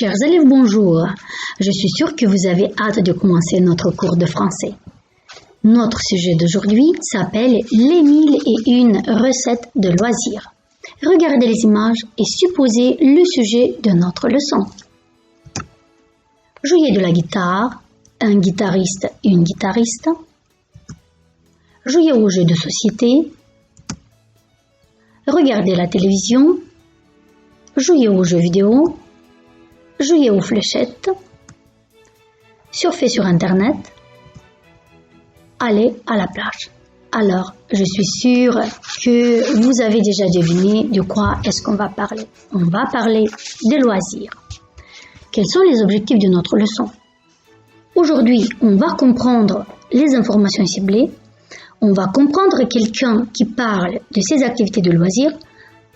Chers élèves, bonjour. Je suis sûre que vous avez hâte de commencer notre cours de français. Notre sujet d'aujourd'hui s'appelle les 1001 recettes de loisirs. Regardez les images et supposez le sujet de notre leçon. Jouer de la guitare, un guitariste et une guitariste. Jouer aux jeux de société. Regarder la télévision. Jouer aux jeux vidéo. Jouer aux fléchettes. Surfer sur Internet. Aller à la plage. Alors, je suis sûre que vous avez déjà deviné de quoi est-ce qu'on va parler. On va parler des loisirs. Quels sont les objectifs de notre leçon? Aujourd'hui, on va comprendre les informations ciblées. On va comprendre quelqu'un qui parle de ses activités de loisirs.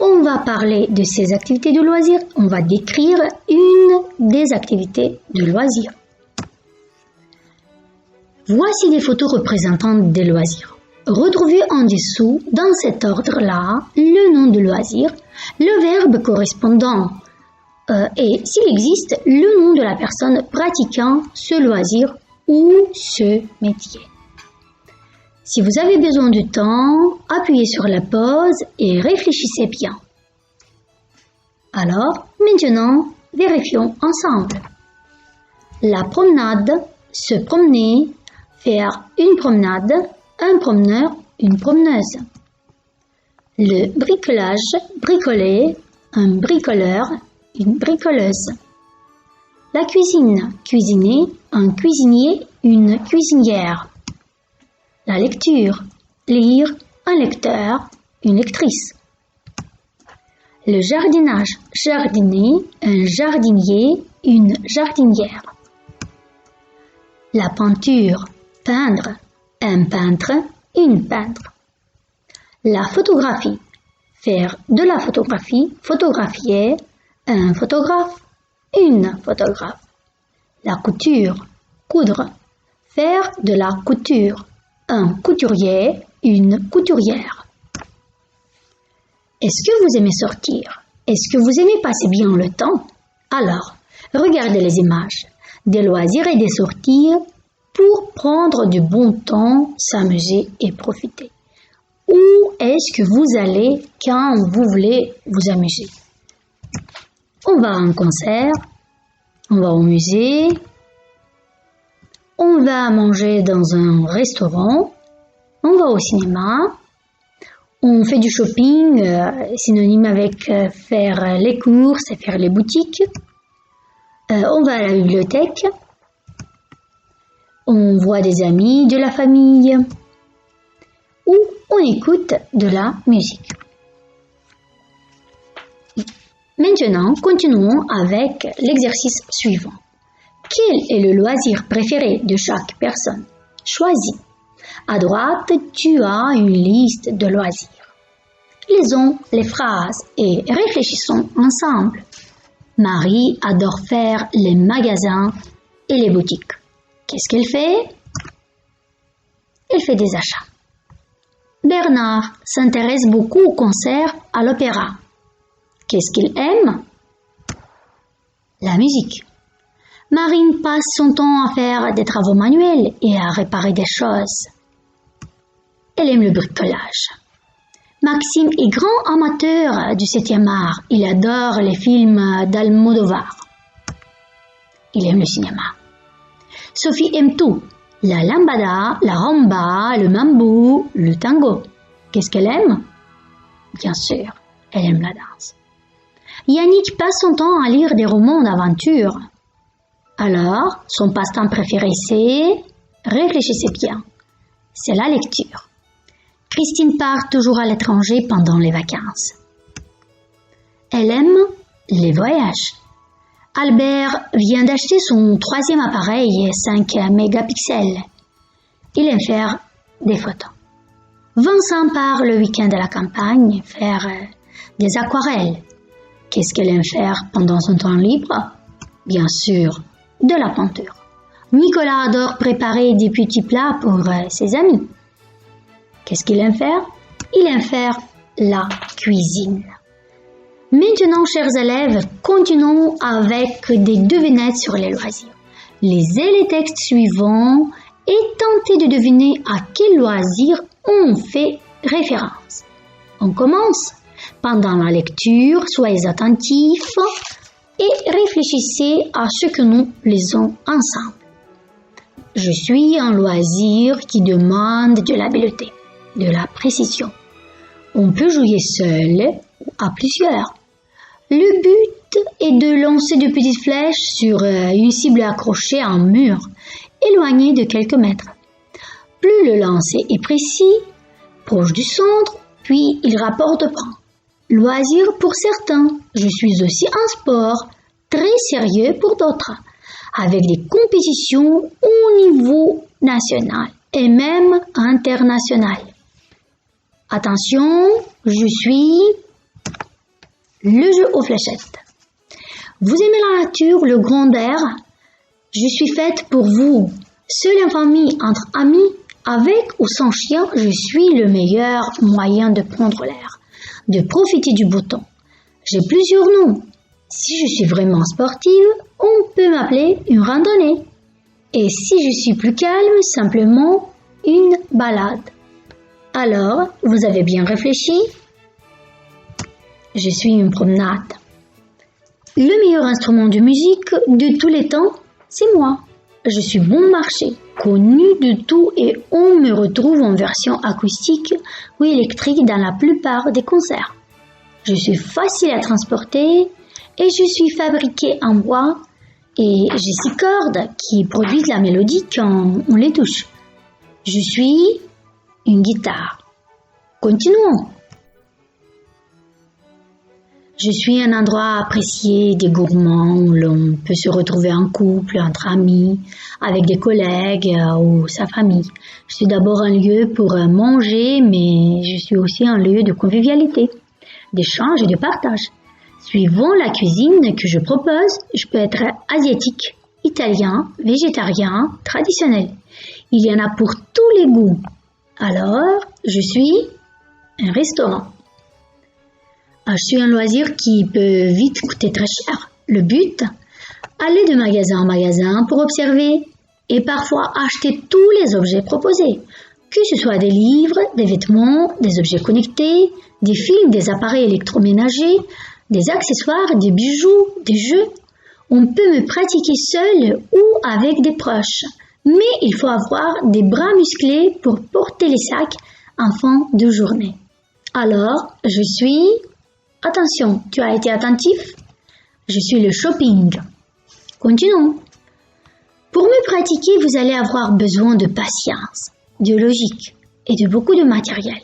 On va parler de ses activités de loisirs. On va décrire une des activités de loisirs. Voici des photos représentant des loisirs. Retrouvez en dessous, dans cet ordre-là, le nom de loisir, le verbe correspondant et, s'il existe, le nom de la personne pratiquant ce loisir ou ce métier. Si vous avez besoin de temps, appuyez sur la pause et réfléchissez bien. Alors, maintenant, vérifions ensemble. La promenade, se promener, faire une promenade, un promeneur, une promeneuse. Le bricolage, bricoler, un bricoleur, une bricoleuse. La cuisine, cuisiner, un cuisinier, une cuisinière. La lecture, lire, un lecteur, une lectrice. Le jardinage, jardiner, un jardinier, une jardinière. La peinture, peindre, un peintre, une peintre. La photographie, faire de la photographie, photographier, un photographe, une photographe. La couture, coudre, faire de la couture, un couturier, une couturière. Est-ce que vous aimez sortir? Est-ce que vous aimez passer bien le temps? Alors, regardez les images des loisirs et des sorties pour prendre du bon temps, s'amuser et profiter. Où est-ce que vous allez quand vous voulez vous amuser? On va à un concert, on va au musée, on va manger dans un restaurant, on va au cinéma, on fait du shopping, synonyme avec faire les courses et faire les boutiques, on va à la bibliothèque, on voit des amis, de la famille, ou on écoute de la musique. Maintenant, continuons avec l'exercice suivant. Quel est le loisir préféré de chaque personne? Choisis. À droite, tu as une liste de loisirs. Lisons les phrases et réfléchissons ensemble. Marie adore faire les magasins et les boutiques. Qu'est-ce qu'elle fait? Elle fait des achats. Bernard s'intéresse beaucoup aux concerts à l'opéra. Qu'est-ce qu'il aime? La musique. Marine passe son temps à faire des travaux manuels et à réparer des choses. Elle aime le bricolage. Maxime est grand amateur du 7e art. Il adore les films d'Almodovar. Il aime le cinéma. Sophie aime tout. La lambada, la rumba, le mambo, le tango. Qu'est-ce qu'elle aime? Bien sûr, elle aime la danse. Yannick passe son temps à lire des romans d'aventure. Alors, son passe-temps préféré c'est... Réfléchissez bien. C'est la lecture. Christine part toujours à l'étranger pendant les vacances. Elle aime les voyages. Albert vient d'acheter son 3e appareil 5 mégapixels. Il aime faire des photos. Vincent part le week-end à la campagne faire des aquarelles. Qu'est-ce qu'elle aime faire pendant son temps libre? Bien sûr, de la peinture. Nicolas adore préparer des petits plats pour ses amis. Qu'est-ce qu'il aime faire? Il aime faire la cuisine. Maintenant, chers élèves, continuons avec des devinettes sur les loisirs. Lisez les textes suivants et tentez de deviner à quel loisir on fait référence. On commence. Pendant la lecture, soyez attentifs et réfléchissez à ce que nous lisons ensemble. Je suis un loisir qui demande de l'habileté, de la précision. On peut jouer seul ou à plusieurs. Le but est de lancer de petites flèches sur une cible accrochée à un mur, éloigné de quelques mètres. Plus le lancer est précis, proche du centre, puis il rapporte point. Loisir pour certains, je suis aussi un sport, très sérieux pour d'autres, avec des compétitions au niveau national et même international. Attention, je suis le jeu aux fléchettes. Vous aimez la nature, le grand air? Je suis faite pour vous. Seule en famille, entre amis, avec ou sans chien, je suis le meilleur moyen de prendre l'air, de profiter du beau temps. J'ai plusieurs noms. Si je suis vraiment sportive, on peut m'appeler une randonnée. Et si je suis plus calme, simplement une balade. Alors, vous avez bien réfléchi? Je suis une promenade. Le meilleur instrument de musique de tous les temps, c'est moi. Je suis bon marché, connu de tout et on me retrouve en version acoustique ou électrique dans la plupart des concerts. Je suis facile à transporter et je suis fabriquée en bois et j'ai 6 cordes qui produisent la mélodie quand on les touche. Je suis une guitare. Continuons. Je suis un endroit apprécié des gourmands où l'on peut se retrouver en couple, entre amis, avec des collègues ou sa famille. Je suis d'abord un lieu pour manger, mais je suis aussi un lieu de convivialité, d'échange et de partage. Suivant la cuisine que je propose, je peux être asiatique, italien, végétarien, traditionnel. Il y en a pour tous les goûts. Alors, je suis un restaurant. Je suis un loisir qui peut vite coûter très cher. Le but, aller de magasin en magasin pour observer et parfois acheter tous les objets proposés, que ce soit des livres, des vêtements, des objets connectés, des films, des appareils électroménagers, des accessoires, des bijoux, des jeux. On peut me pratiquer seul ou avec des proches, mais il faut avoir des bras musclés pour porter les sacs en fin de journée. Alors, je suis... Attention, tu as été attentif? Je suis le shopping. Continuons. Pour me pratiquer, vous allez avoir besoin de patience, de logique et de beaucoup de matériel.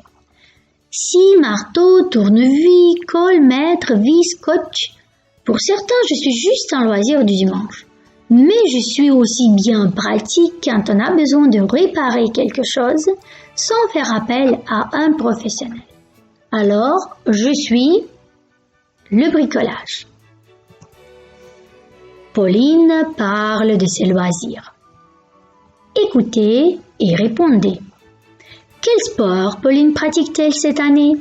Scie, marteau, tournevis, colle, mètre, vis, scotch. Pour certains, je suis juste un loisir du dimanche. Mais je suis aussi bien pratique quand on a besoin de réparer quelque chose sans faire appel à un professionnel. Alors, je suis le bricolage. Pauline parle de ses loisirs. Écoutez et répondez. Quel sport Pauline pratique-t-elle cette année?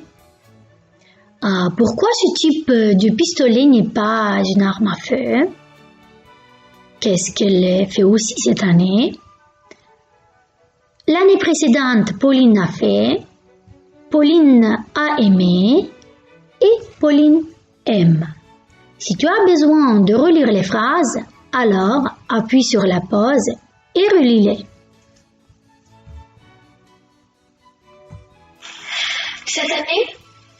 Pourquoi ce type de pistolet n'est pas une arme à feu? Qu'est-ce qu'elle fait aussi cette année? L'année précédente, Pauline a fait, Pauline a aimé et Pauline aime. Si tu as besoin de relire les phrases, alors appuie sur la pause et relis-les. Cette année,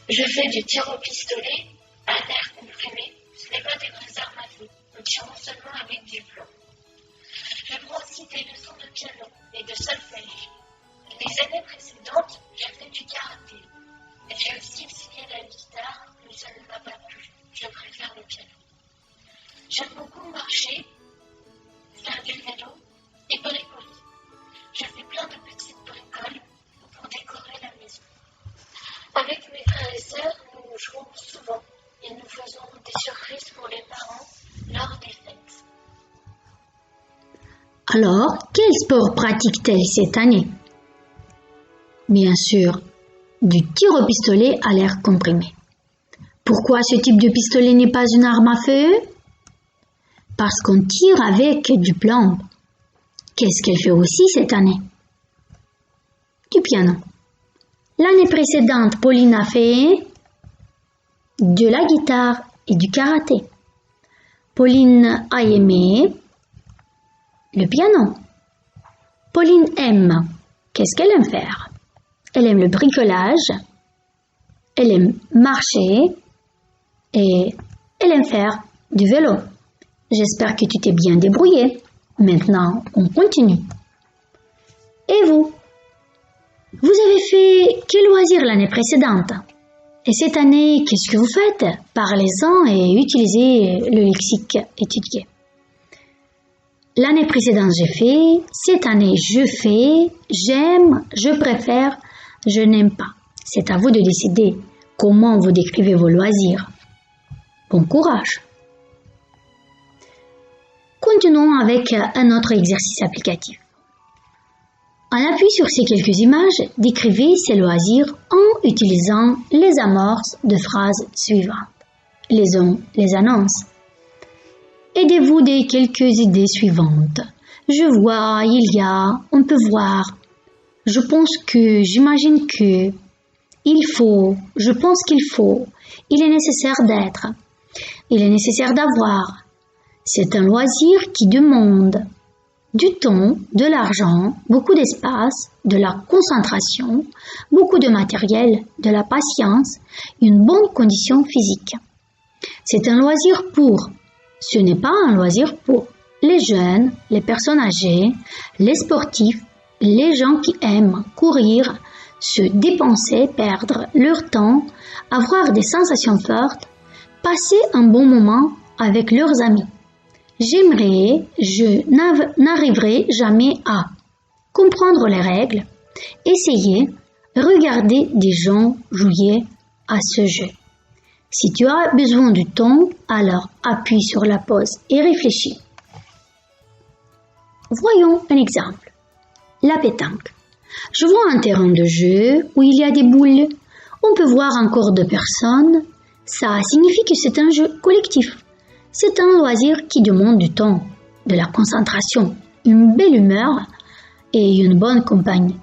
je fais du tir au pistolet à l'air comprimé. Ce n'est pas des vraies armes à feu. Nous tirons seulement avec du plomb. Je prends aussi des leçons de piano et de solfège. Les années précédentes, j'ai fait du karaté. Et j'ai aussi essayé la guitare, mais ça ne m'a pas plu. Je préfère le piano. J'aime beaucoup marcher, faire du vélo et bricoler. Je fais plein de petites bricoles pour décorer la maison. Avec mes frères et sœurs, nous jouons souvent et nous faisons des surprises pour les parents lors des fêtes. Alors, quel sport pratique-t-elle cette année? Bien sûr, du tir au pistolet à l'air comprimé. Pourquoi ce type de pistolet n'est pas une arme à feu? Parce qu'on tire avec du plomb. Qu'est-ce qu'elle fait aussi cette année? Du piano. L'année précédente, Pauline a fait de la guitare et du karaté. Pauline a aimé le piano. Pauline aime. Qu'est-ce qu'elle aime faire? Elle aime le bricolage, elle aime marcher et elle aime faire du vélo. J'espère que tu t'es bien débrouillé. Maintenant, on continue. Et vous? Vous avez fait quel loisir l'année précédente? Et cette année, qu'est-ce que vous faites? Parlez-en et utilisez le lexique étudié. L'année précédente, j'ai fait. Cette année, je fais. J'aime, je préfère, je n'aime pas. C'est à vous de décider comment vous décrivez vos loisirs. Bon courage! Continuons avec un autre exercice applicatif. En appui sur ces quelques images, décrivez ces loisirs en utilisant les amorces de phrases suivantes. Les annonces. Aidez-vous des quelques idées suivantes. Je vois, il y a, on peut voir. Je pense que, j'imagine que. Il faut, je pense qu'il faut. Il est nécessaire d'être. Il est nécessaire d'avoir. C'est un loisir qui demande du temps, de l'argent, beaucoup d'espace, de la concentration, beaucoup de matériel, de la patience, une bonne condition physique. C'est un loisir pour. Ce n'est pas un loisir pour les jeunes, les personnes âgées, les sportifs, les gens qui aiment courir, se dépenser, perdre leur temps, avoir des sensations fortes, passer un bon moment avec leurs amis. J'aimerais, je n'arriverai jamais à comprendre les règles, essayer, regarder des gens jouer à ce jeu. Si tu as besoin du temps, alors appuie sur la pause et réfléchis. Voyons un exemple. La pétanque. Je vois un terrain de jeu où il y a des boules. On peut voir encore 2 personnes. Ça signifie que c'est un jeu collectif. C'est un loisir qui demande du temps, de la concentration, une belle humeur et une bonne compagnie.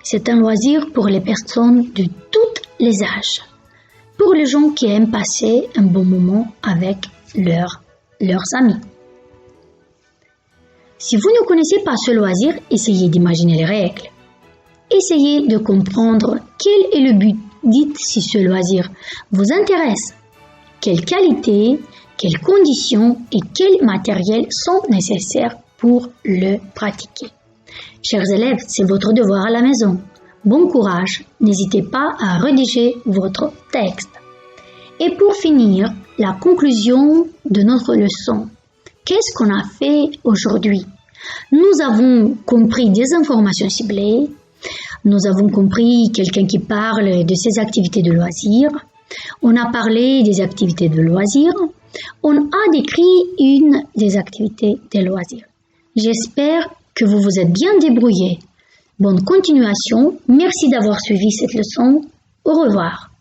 C'est un loisir pour les personnes de tous les âges, pour les gens qui aiment passer un bon moment avec leurs amis. Si vous ne connaissez pas ce loisir, essayez d'imaginer les règles. Essayez de comprendre quel est le but. Dites si ce loisir vous intéresse, quelles qualités, quelles conditions et quels matériels sont nécessaires pour le pratiquer. Chers élèves, c'est votre devoir à la maison. Bon courage, n'hésitez pas à rédiger votre texte. Et pour finir, la conclusion de notre leçon. Qu'est-ce qu'on a fait aujourd'hui? Nous avons compris des informations ciblées. Nous avons compris quelqu'un qui parle de ses activités de loisirs. On a parlé des activités de loisirs. On a décrit une des activités de loisirs. J'espère que vous vous êtes bien débrouillés. Bonne continuation. Merci d'avoir suivi cette leçon. Au revoir.